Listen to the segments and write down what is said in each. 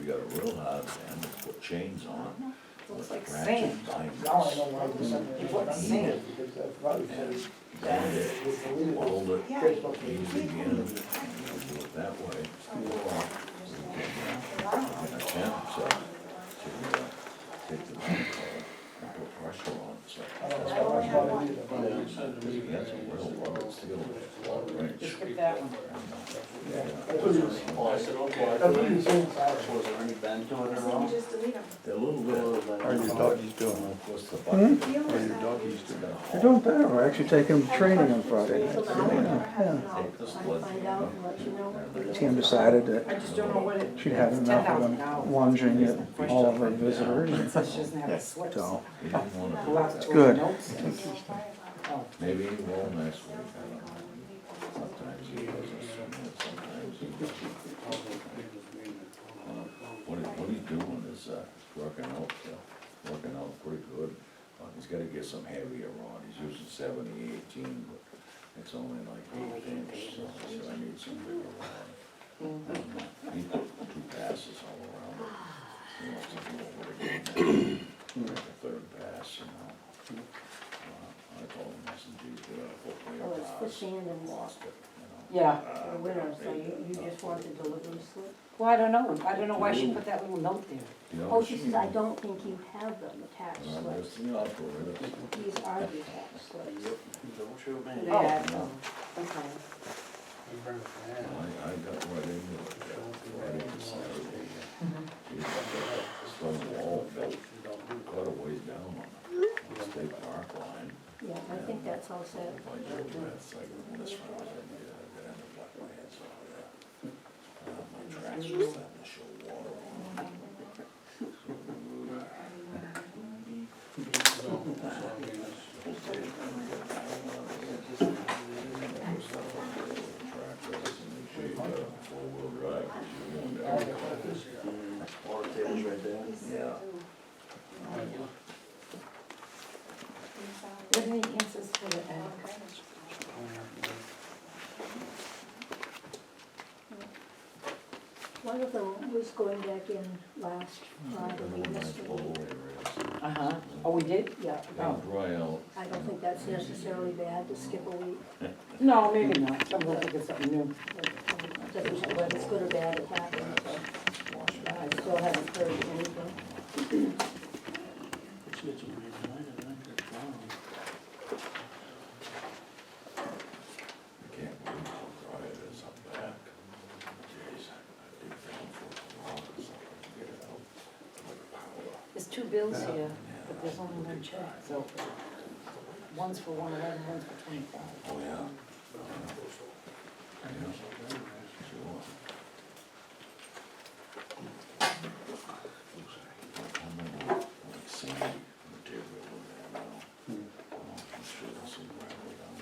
you got a real hard sand, just put chains on. Looks like ratchet sand. binders, Now I know why this You put sand. because that's probably. And bend it, fold it, ease it again, and do it that way. Or we can, attempt to take the back and put pressure on, so. Because he has some real rugged steel, long range. Just skip that one. Oh, I said, okay. That's what you're saying, Sarah. Was there any bend to it at all? Just delete them. They're a little bit. How are your doggies doing? What's the Hmm? button? How are your doggies doing? They're They're doing better, we're actually taking them training on Friday. Take the sled. Tim decided I that just don't know what it. she'd had enough of them lunging at all of her visitors. She doesn't have a slip. So, He didn't want We'll have to. to It's good. put notes in. Oh, Maybe he will next week, I don't know. Sometimes he doesn't, sometimes he doesn't. What he's doing is, working out pretty good. He's gotta get some heavier rod, he's using 70-18, but it's only like 8 inch, so I need some bigger rod. He put 2 passes all around it. He wants to go over it again, like a 3rd pass, you know. I told him, I said, geez, we ought to put bigger Oh, it's for pass. sand and Lost it, you know. yeah. the winter, so you just want the delivery slip? Well, I don't know why she put that little note there. You know, Oh, she says, I don't think you have them attached I'm slips. just, you know, I'll put rid of it. These are the attached slips. Don't shoot me. Oh. Okay. I got right into it, right into Saturday. Geez, I got a stone wall built quite a ways down on the state park line. Yeah, I think that's all set. By your breath, I go, this one, I got into black my head, so, yeah. My tracks were starting to show water on them. Four-wheel drive, 'cause you're going down. Water table's right there. Yeah. What are the answers for the ad? One of them was going back in last Friday, yesterday. Uh-huh. Oh, we did? Yeah, They'll dry out. I don't think that's necessarily bad to skip a week. No, maybe not. Some will think it's something new. Doesn't matter whether it's good or bad, it happens, so I still haven't heard anything. Let's get some rain tonight, I think, it's fine. I can't believe how dry it is up back. Jeez, I dig down for a while, so I can get it out like powder. There's 2 bills here, but there's only 1 check, so one's for 111, one's for 25. Oh, yeah. Yeah, sure. Like sandy material in there now. I'm sure there's some gravel down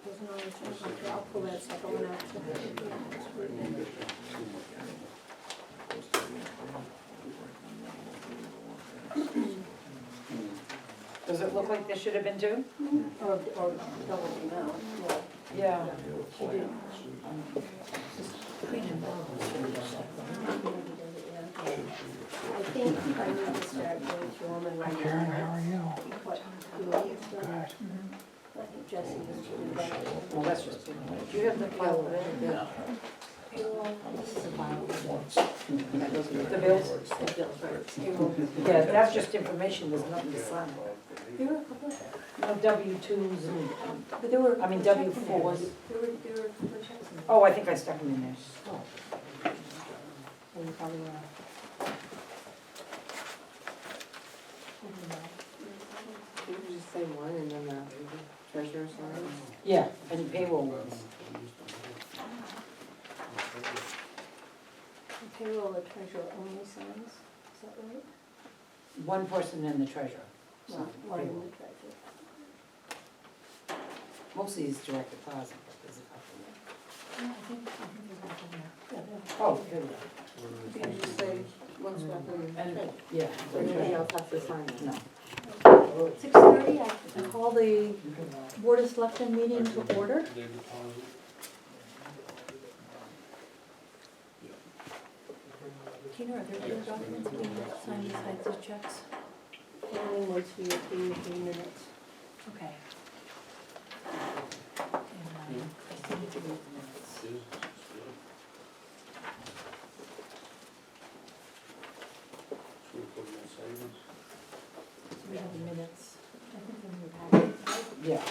Doesn't always sound like I'll pull that second one out. Does it look like there should have been 2? Or double the amount, Yeah. I think I need to start going through them and writing Karen, how down are you? what Julie has done. I think Jesse used to do that. Well, that's just, do you have the file there? Yeah. This is a file. The bills? The bills, right. Yeah, that's just information, there's nothing to sign. There were a couple, No W-2s and, but there were. I mean, checks in W-4s. there. There were a couple of checks in there. oh, I think I stuck them in there. And you probably wanna. You could just say one and then the treasurer signs. Yeah, and payroll ones. The payroll, the treasurer only signs, is that right? One person and the treasurer. No, So, one in payroll. the treasurer. Most of these direct deposit, but there's a couple. Yeah, I think there's one there. Yeah, there. Oh, here we go. You can just say one's referee. And, yeah. Everybody else has to sign it. No. 6:30, I call the Board of Selectmen meeting to order. Tina, are there other documents we need to sign besides the checks? Only once we approve the minutes. Okay. And, I still need to read the minutes. So we have the minutes, I think in your packet. Yeah.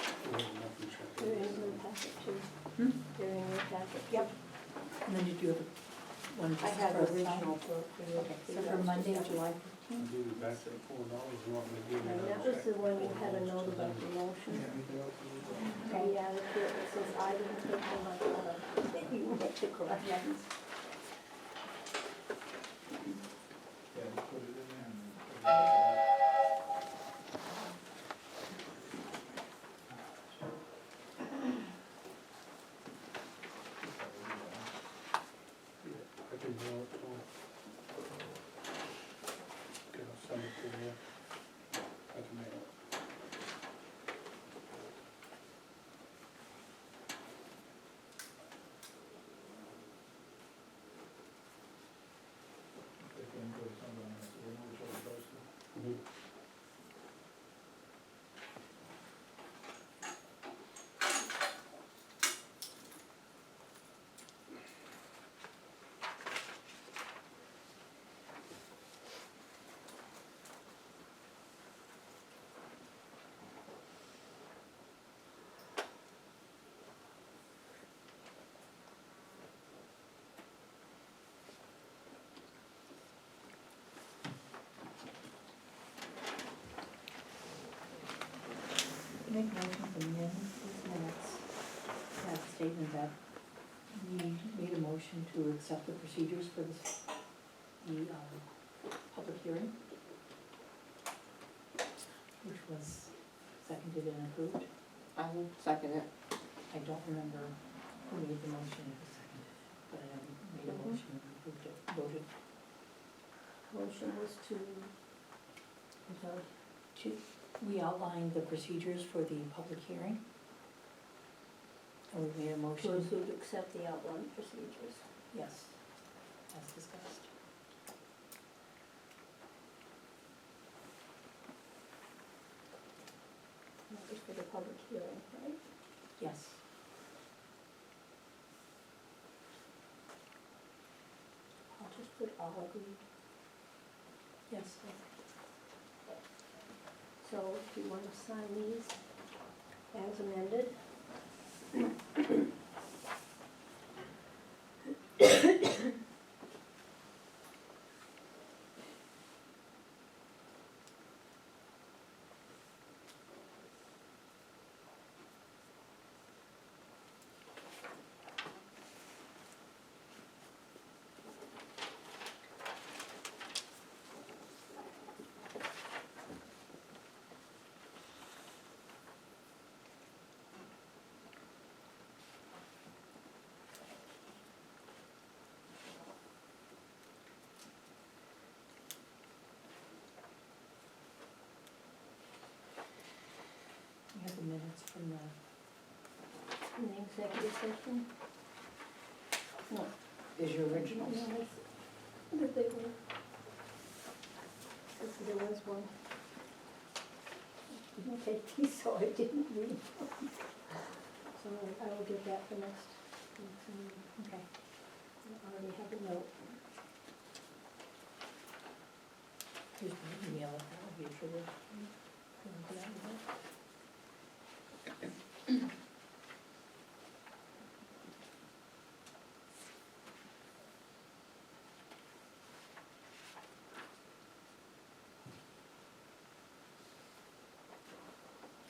They're in your packet too. Hmm? They're in your packet. Yep. And then did you have one I just have for us to sign? original for you. Okay, so for Monday, July 15th? And that was the one you had a note about the motion. Okay. Yeah, it says I didn't take them like that. You make the corrections. Make motion for these minutes, as statement that we made a motion to accept the procedures for this, the, public hearing, which was seconded and approved. I will second it. I don't remember who made the motion, it was seconded, but I made a motion and approved it, voted Motion was to, to, we outlined the procedures for the public hearing. And we made a motion, to accept the outline procedures. yes, as discussed. That was for the public hearing, right? Yes. I'll just put all agreed. Yes. So if you want to sign these as amended. We have the minutes from the, In the executive session? No. is your originals? No, it's the big one. There was one. Okay, so I didn't read. So I will get that for next meeting. Okay. I already have a note. Here's my email, if that would be for the,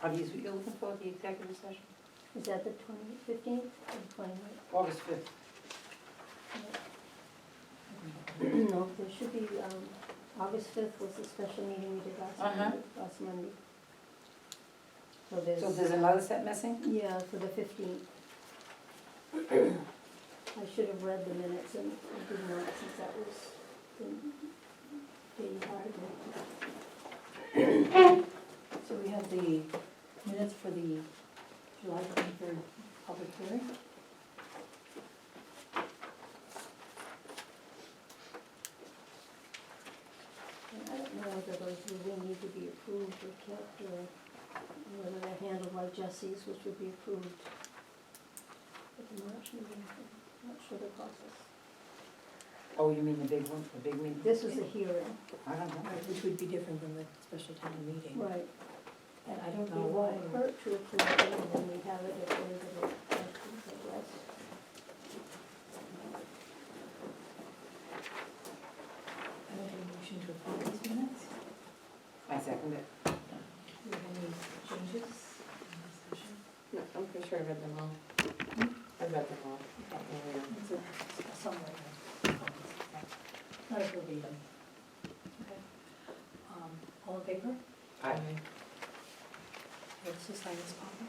Are these what you're looking for, the executive session? Is that the 15th or 29th? August 5th. No, there should be, August 5th was the special meeting we did last Monday. So there's. another set missing? Yeah, for the 15th. I should have read the minutes and I did not, since that was the day you hired me. So we have the minutes for the July 23rd public hearing. whether they need to be approved or kept, or whether they're handled like Jesse's, which would be approved at the March meeting. I'm not sure the process. Oh, you mean the big one, the big meeting? This is a hearing. I don't know. Right, which would be different than the special town meeting. Right. And I don't It know won't why. hurt to approve it, and then we have it if there's any questions, I guess. I don't have a motion to approve these minutes. I second it. Do you have any changes? Any discussion? No, I'm pretty sure I read them all. I read them all. Yeah. It's a summary of comments, not a verbatim. Okay. All in favor? Aye. Let's just sign this copy.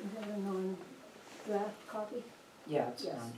Is that a non-draft copy? Yeah, it's Yes. fine.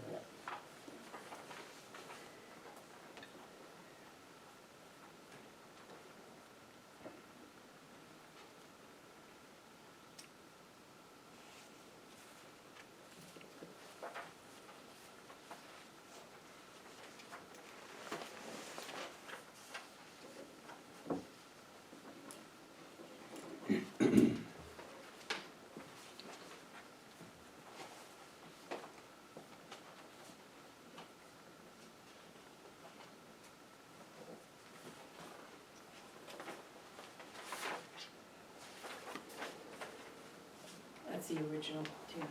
That's the original, too.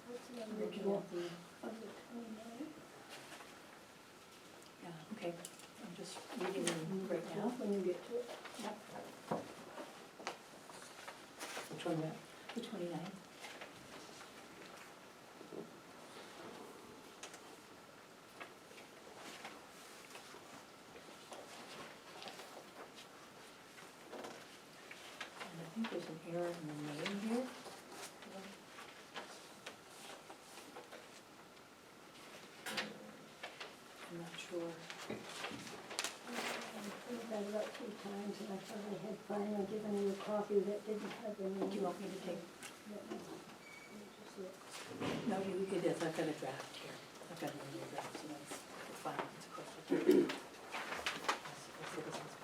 That's the original of the 29. Yeah, okay. I'm just reading them right now. When you get to it. Yep, Which one, that? the 29th. And I think there's an error in the name here. I'm not sure. I've read it up 3 times, and I thought I had finally given you a copy that didn't have any. Do you want me to take? Yeah. Just look. No, it is, I've got a draft here. I've got another draft, so that's fine, it's perfect. Citizens.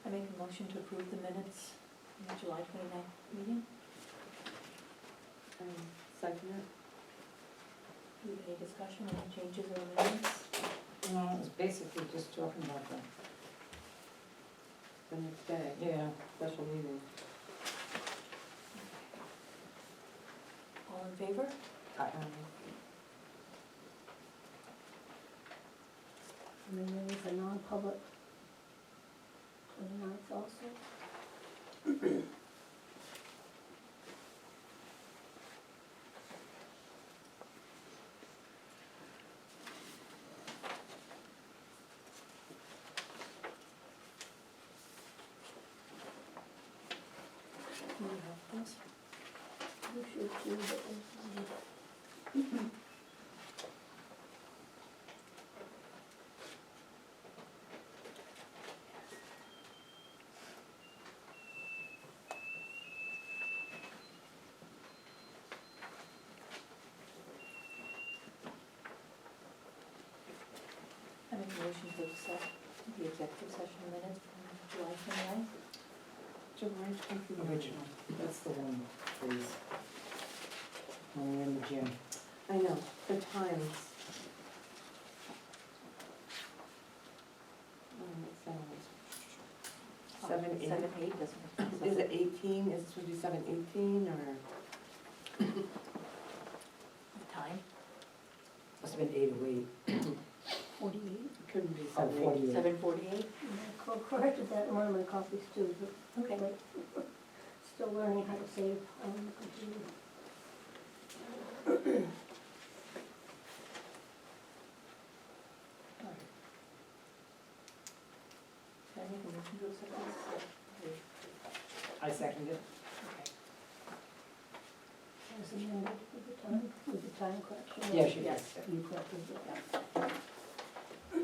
I make a motion to approve the minutes in the July 29th meeting. Second it. Do you have any discussion, any changes or amendments? No, it was basically just talking about the next day. Yeah, special meeting. All in favor? And then there was a non-public 29th also. Do you have this? You should too, but there's, I make a motion to accept the executive session minutes from July 29th. Original, that's the one, please. When we're in the gym. I know, the times. Seven, eight. 7, 8 doesn't. Is it 18, is it supposed to be 7:18 or? The time? Must have been 8:08. 48. It couldn't be Oh, 7:18. 48. 7:48? And I corrected that in one of my copies too, but Okay. still learning how to save on the computer. All right. Can I make a motion to accept this? I second it. Okay. As amended with the time correction. Yeah, she Yes, did. you corrected it, yeah.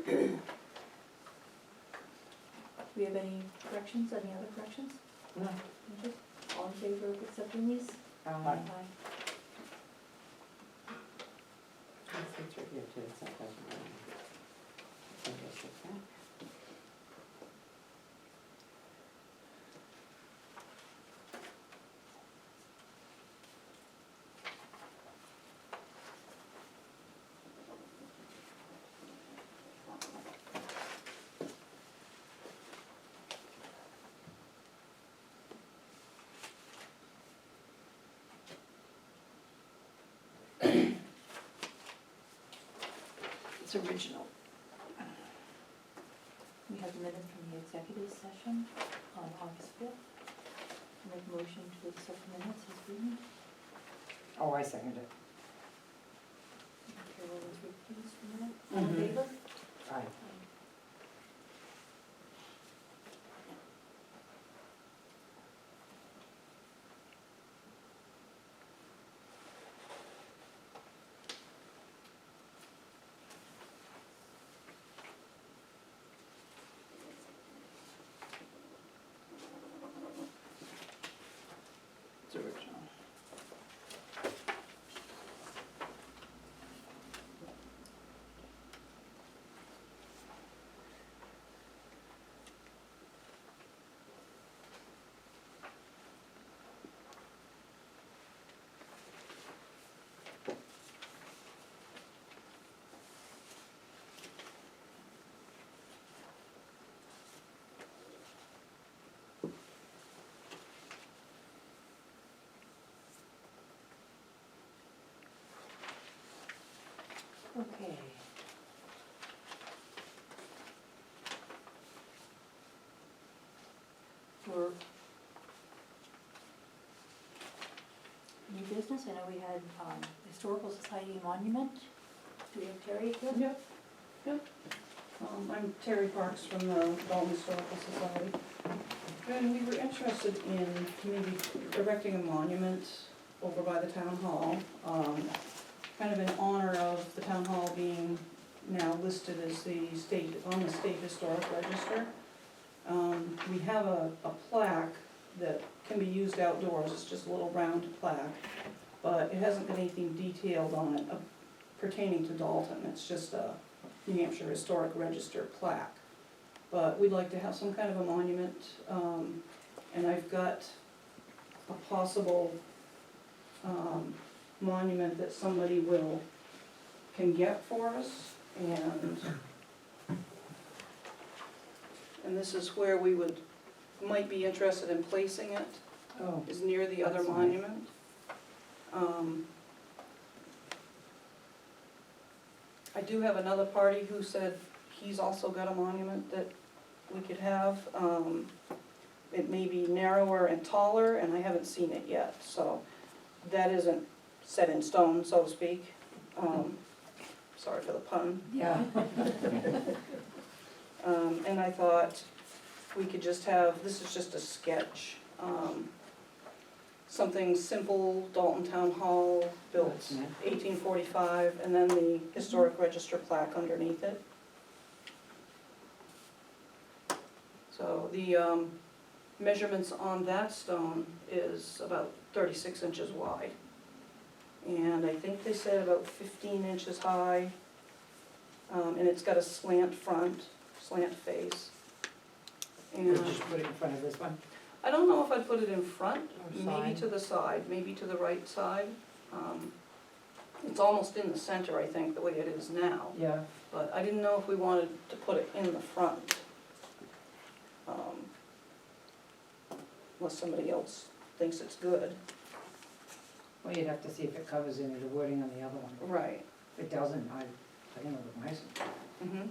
Do we have any corrections, any other corrections? No. Okay. All in favor of accepting these? Aye. It's right here too, it's not that one. I guess it's that. It's original. We have the minutes from the executive session on August 5th. Make a motion to accept the minutes as written. Oh, I second it. Carol, will you please for a minute? All in Mhm. favor? Aye. It's original. Okay. For new business, I know we had Historical Society Monument. Do we have Terry here? Yep. I'm Terry Parks from the Dalton Historical Society. And we were interested in maybe erecting a monument over by the town hall, kind of in honor of the town hall being now listed as on the state historic register. We have a plaque that can be used outdoors, it's just a little round plaque, but it hasn't got anything detailed on it pertaining to Dalton, it's just a New Hampshire Historic Register plaque. But we'd like to have some kind of a monument, and I've got a possible monument that somebody can get for us, and this is where we might be interested in placing it, Oh. is near the other That's nice. monument. I do have another party who said he's also got a monument that we could have. It may be narrower and taller, and I haven't seen it yet, so that isn't set in stone, so to speak. Sorry for the pun. Yeah. And I thought we could just have, this is just a sketch, something simple, Dalton Town Hall, built That's nice. 1845, and then the Historic Register plaque underneath it. So the measurements on that stone is about 36 inches wide. And I think they said about 15 inches high. And it's got a slant front, slant face. We'll And just put it in front of this one. I don't know if I'd put it in front, Or maybe side. to the side, maybe to the right side. It's almost in the center, I think, the way it is now. Yeah. But I didn't know if we wanted to put it in the front. Unless somebody else thinks it's good. Well, you'd have to see if it covers any of the wording on the other one. Right. If it doesn't, I think it would be nice. Mhm.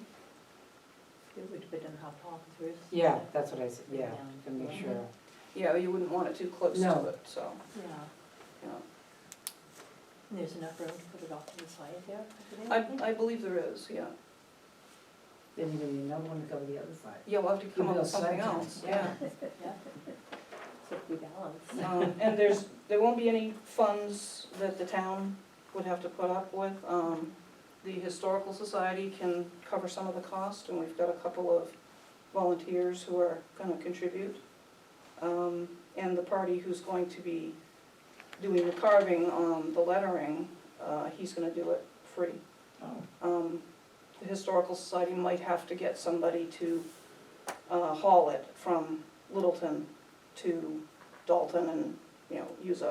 It would depend on how tall the roof is. Yeah, that's what I said, yeah, Yeah. to make sure. Yeah, you wouldn't want it too close to No. it, so, Yeah, you know. and there's enough room to put it off to the side there, over there, I think? I believe there is, yeah. Then you're gonna need another one to cover the other side. Yeah, we'll have to come up You'll with something build else, sides, yeah. Yeah. So we balance. And there won't be any funds that the town would have to put up with. the Historical Society can cover some of the cost, and we've got a couple of volunteers who are gonna contribute. And the party who's going to be doing the carving on the lettering, he's gonna do it free. The Historical Society might have to get somebody to haul it from Littleton to Dalton and, you know, use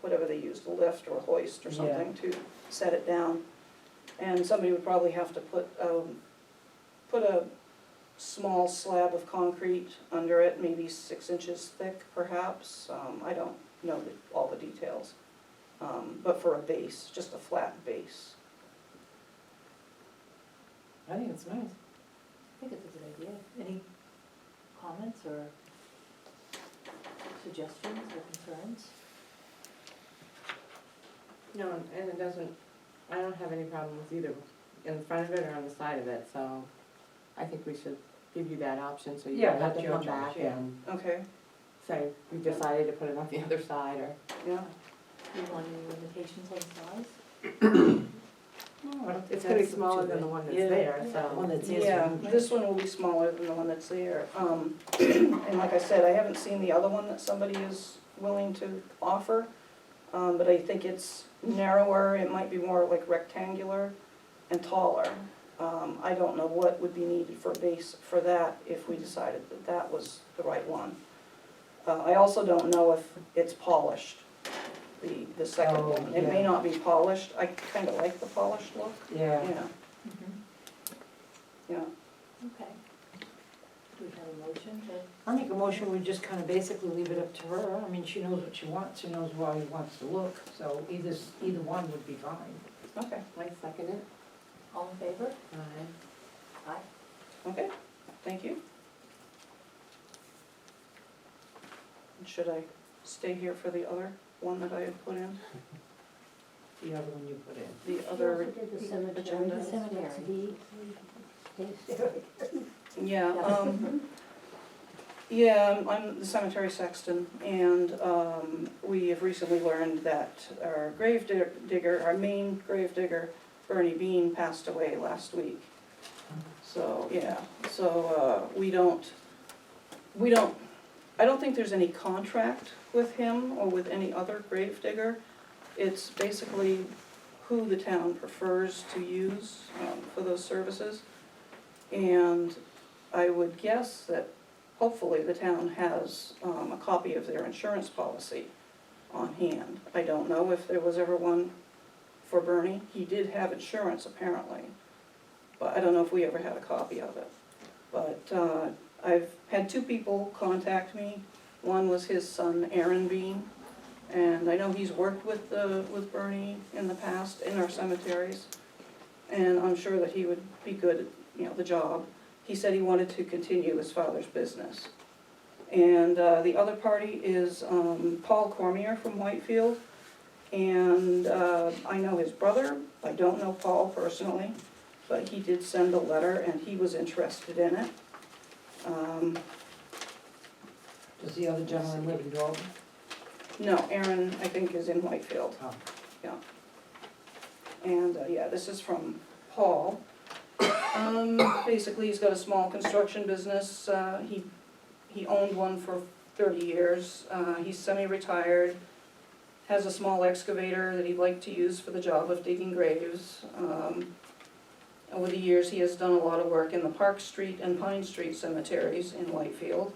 whatever they use, a lift or a hoist or something to set it down. And somebody would probably have to put a small slab of concrete under it, maybe 6 inches thick perhaps. I don't know all the details. But for a base, just a flat base. I think it's nice. I think it's a good idea. Any comments or suggestions or concerns? No, and it doesn't, I don't have any problem with either in front of it or on the side of it, so I think we should give you that option, so you Yeah, don't have to that's your come back choice, yeah. and Okay, say, we decided to put it on the other side, or. yeah. Do you want any limitations on size? It's gonna be smaller than the one that's there, so. One that's Yeah, this one will be smaller than the one that's there. And like I said, I haven't seen the other one that somebody is willing to offer, but I think it's narrower, it might be more like rectangular and taller. I don't know what would be needed for a base for that if we decided that that was the right one. I also don't know if it's polished, the second Oh, one. It may yeah. not be polished, I kinda like the polished look, Yeah. yeah, yeah. Okay. Do we have a motion to? I make a motion, we just kind of basically leave it up to her. I mean, she knows what she wants, she knows how he wants to look, so either one would be fine. Okay, I second it. All in favor? Aye. Aye. okay, thank you. Should I stay here for the other one that I had put in? The other one you put in. The She other, also did the cemetery, agenda. that's Cemetery. yeah, yeah, I'm the cemetery sexton, and we have recently learned that our grave digger, our main grave digger, Bernie Bean, passed away last week. So, yeah, so I don't think there's any contract with him or with any other grave digger. It's basically who the town prefers to use for those services. And I would guess that hopefully the town has a copy of their insurance policy on hand. I don't know if there was ever one for Bernie. He did have insurance apparently, but I don't know if we ever had a copy of it. But I've had 2 people contact me. One was his son, Aaron Bean, and I know he's worked with Bernie in the past in our cemeteries, and I'm sure that he would be good at, you know, the job. He said he wanted to continue his father's business. And the other party is Paul Cormier from Whitefield, and I know his brother. I don't know Paul personally, but he did send a letter and he was interested in it. Does the other gentleman live in Dalton? No, Aaron, I think, is in Whitefield. Oh. Yeah. And, yeah, this is from Paul. Basically, he's got a small construction business. He owned one for 30 years. He's semi-retired, has a small excavator that he'd like to use for the job of digging graves. Over the years, he has done a lot of work in the Park Street and Pine Street cemeteries in Whitefield.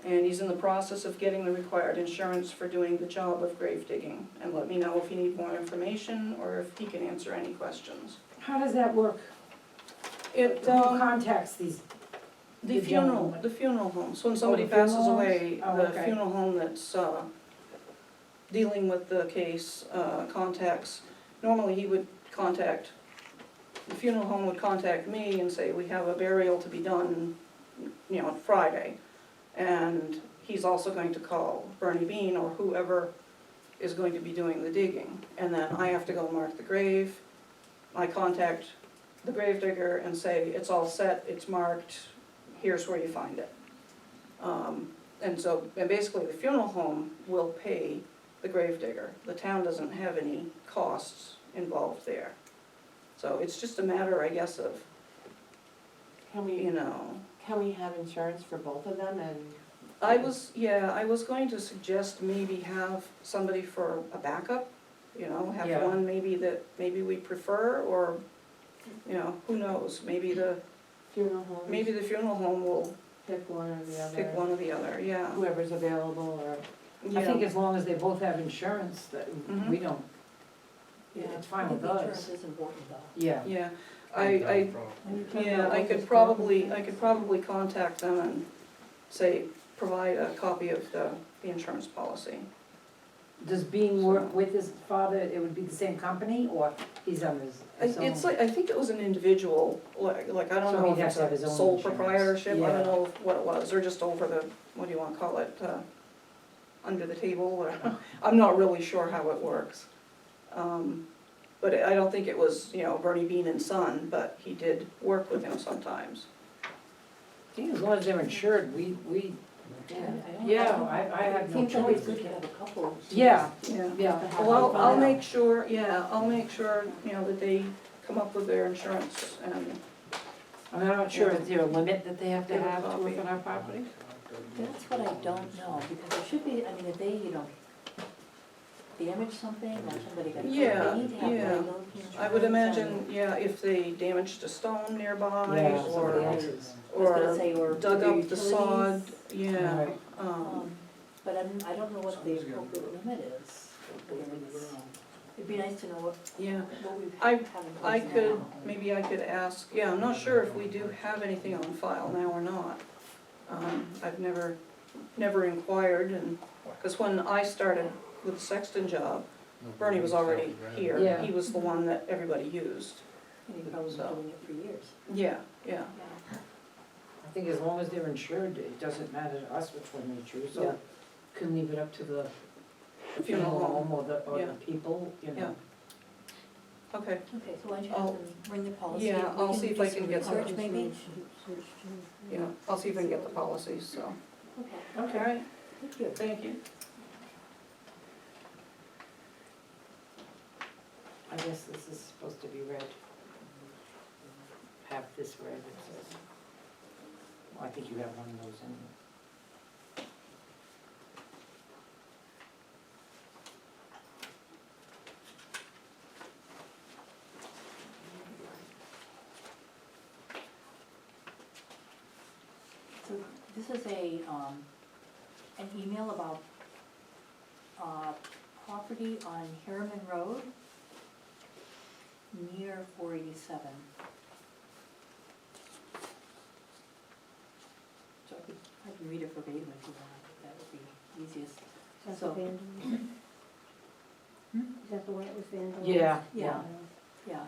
And he's in the process of getting the required insurance for doing the job of grave digging. And let me know if you need more information or if he can answer any questions. How does that work? It, Who contacts these? the gentleman? funeral home. So when somebody the funeral passes homes? away, Oh, the okay. funeral home that's dealing with the case contacts, normally he would contact, the funeral home would contact me and say, we have a burial to be done, you know, on Friday. And he's also going to call Bernie Bean or whoever is going to be doing the digging. And then I have to go mark the grave. I contact the grave digger and say, it's all set, it's marked, here's where you find it. And basically the funeral home will pay the grave digger. The town doesn't have any costs involved there. So it's just a matter, I guess, of, Can you we, know, can we have insurance for both of them and? I was going to suggest maybe have somebody for a backup, you know, have Yeah. one maybe that maybe we prefer, or, you know, who knows, maybe the Funeral homes? funeral home will Pick one or the other. pick one or the other, yeah. Whoever's available, or, I think Yeah. as long as they both have insurance, that Mhm. we don't, it's fine with I think the insurance us. is important though. Yeah, Yeah, I, And you talk yeah, about I workers' could comp and probably things. contact them and say, provide a copy of the insurance policy. does Bean work with his father, it would be the same company, or he's on his own? It's like, I think it was an individual, like, I don't So know he'd if have it's to have a his own sole insurance. proprietorship, I Yeah. don't know what it was, or just over the, what do you wanna call it, under the table, or, I'm not really sure how it works. But I don't think it was, you know, Bernie Bean and Son, but he did work with him sometimes. I think as long as they're insured, we, Yeah. I have It no seems like it's choice. good to have a couple. Yeah, Yeah. yeah. Well, I'll make sure, I'll make sure, you know, that they come up with their insurance and, I'm not sure, is there a limit that they have to Give a have to work copy. on our property? That's what I don't know, because there should be, I mean, if they, you know, damage something or somebody got hurt, Yeah, they need to have yeah. liability insurance. I would imagine, if they damaged a stone nearby, Yeah, somebody or, else's. I was gonna or say, or dug their up the sod, utilities. yeah. Right. But I don't know what the appropriate limit is. It'd be nice to know Yeah, what we I- have in I place could, now. maybe I could ask, I'm not sure if we do have anything on file now or not. I've never inquired, and, because when I started with the sexton job, Bernie was already here. Yeah. He was the one that everybody used. And you've probably been So. doing it for years. Yeah, yeah, Yeah. I think as long as they're insured, it doesn't matter to us which one they choose, Yeah. so can leave it up to the Funeral home. or the Yeah. people, you know. okay. Okay, so why don't you I'll- have them bring the policy? Yeah, We I'll see if do I some can get some. research maybe? Yeah, I'll see if I can get the policies, so. Okay, Okay. Alright, thank you. thank you. I guess this is supposed to be read. Have this read, it says. Well, I think you have one of those in. So this is an email about, property on Harriman Road near 487. So I can read it verbatim if you want, that would be easiest. Is that So- the vandalism? Is that the way it was vandalized? Yeah, Yeah. Yeah,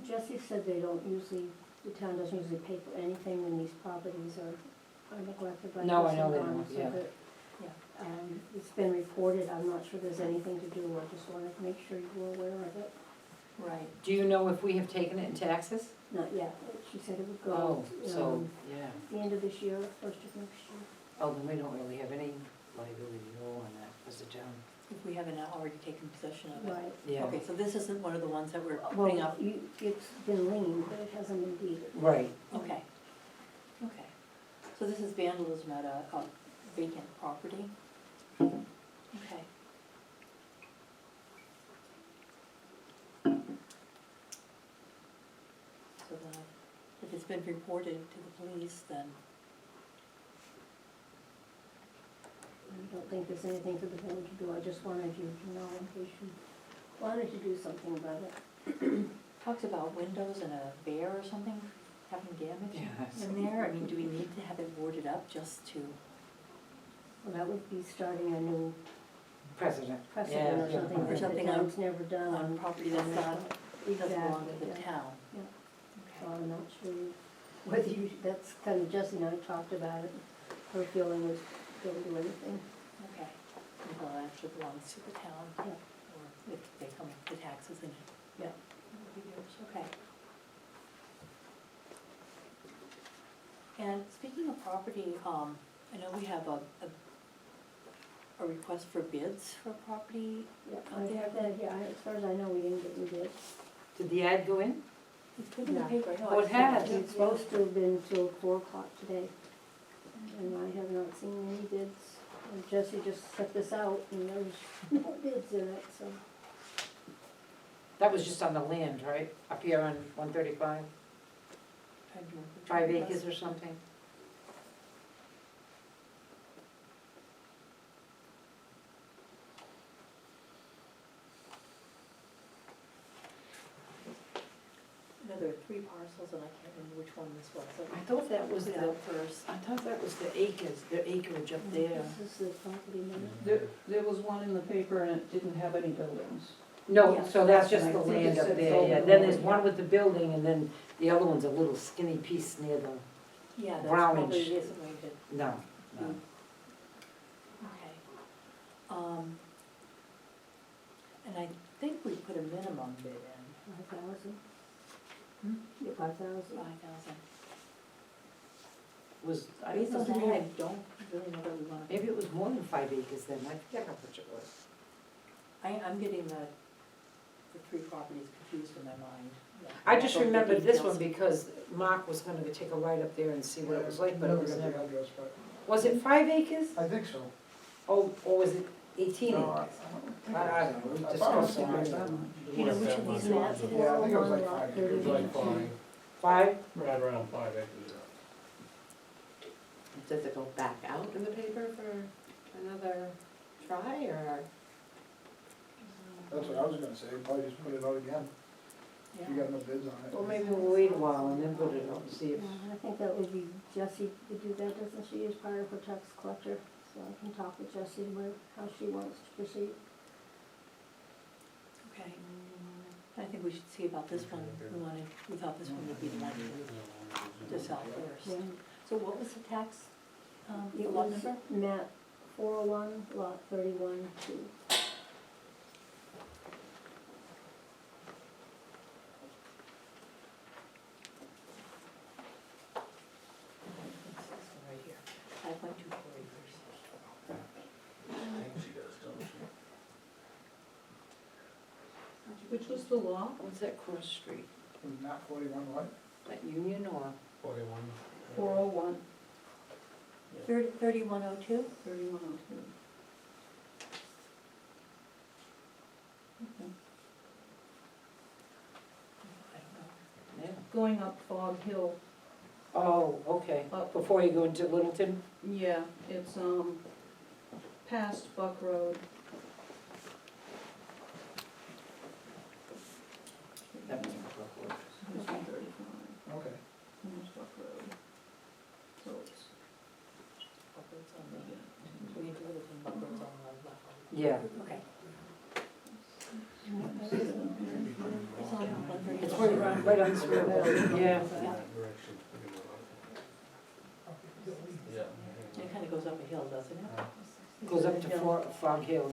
Jesse said they don't usually, the town doesn't usually pay for anything when these properties are neglected like this. No, I know and they gone, don't, so yeah. that, yeah. It's been reported, I'm not sure there's anything to do, I just wanted to make sure you were aware of it. Right. Do you know if we have taken it in taxes? Not yet, she said it would Oh, go, so, yeah. the end of this year, first of next year. Oh, then we don't really have any liability at all on that as a town. If we haven't already taken possession of it. Right. Yeah. Okay, so this isn't one of the ones that we're putting Well, up? it's been leaned, but it hasn't been deeded. Right. Okay, okay. So this is vandalism at a vacant property? Okay. So then, if it's been reported to the police, then, I don't think there's anything for the village to do, I just wanted you to know in case you wanted to do something about it. talks about windows and a bear or something having damage Yes. in there. I mean, do we need to have it boarded up just to? Well, that would be starting a new Precedent. precedent or Yeah, something Or that the something town's never done. on property that's not, doesn't belong to the Exactly, yeah. town? Yeah. So Okay. I'm not sure whether you, that's kind of, Jessie and I talked about it, her feeling was don't do anything. Okay, well, that actually belongs to the town, Yeah. or if they come with the taxes in it. Yeah. That would be yours, okay. And speaking of property, I know we have a request for bids for property. Yeah, out I there. have that, yeah, as far as I know, we didn't get any bids. Did the ad go in? It's put in the Yeah. paper, I know. Oh, it has. It's supposed to have been till 4 o'clock today, and I have not seen any bids. And Jesse just set this out, and there's no bids in it, so. That was just on the land, right? Up here on 135, 5 acres or something? No, there were 3 parcels, and I can't remember which one this was. I thought that was Put it the, out first. I thought that was the acres, the acreage up there. This is the property number. There was one in the paper and it didn't have any buildings. No, Yeah. so that's just And the I think it land up said there, Dalton yeah. Then Road. there's one with the building, and then the other one's a little skinny piece near the, Yeah, that's Brownish. probably isn't going to, no, no. okay. And I think we put a minimum bid in, 5,000? Hmm? Yeah, 5,000. 5,000. Was, I Based on don't that, I know, don't really know that we want to. maybe it was more than 5 acres then, I forget how much it was. I'm getting the 3 properties confused in my mind. I just Both the remembered this one details. because Mark was gonna take a ride up there and see what it was like, but it was Never got never. the address, but Was it 5 acres? I think so. Oh, or was it 18 No, acres? I don't know, we I thought it was discussed something like it. that. Do you know which of these maps it is? Yeah, I think it was One like lot, 5. 30. It was like 5. 5? Right around 5 acres. Does it go back out in the paper for another try, or? That's what I was gonna say, probably just put it out again, if you Yeah. got no bids on it. Well, maybe we'll wait a while and then put it out and see if, Yeah, I think that would be, Jessie would do that, doesn't she, as part of her tax collector? So I can talk with Jessie about how she wants to proceed. Okay. I think we should see about this one. We thought this one would be the one to sell first. Yeah. So what was the tax, It lot was number? map 401, lot 31-2. This one right here, 5.24 acres. She does, don't she? Which was the law? what's that cross street? Was map 41 what? That Union or? 41. 401, 3102? 3102. Okay. I don't know. Yeah. Going up Fog Hill, Oh, okay, Up. before you go into Littleton? yeah, it's, past Buck Road. That was It's 135, Okay. and there's Buck Road. So it's, Buckroads on the, we need to look at Buckroads on the left. Yeah, Okay. It's on 135. it's right on this road, yeah. Yeah, Yeah. it kind of goes up a hill, doesn't it? Goes up to Fog Hill.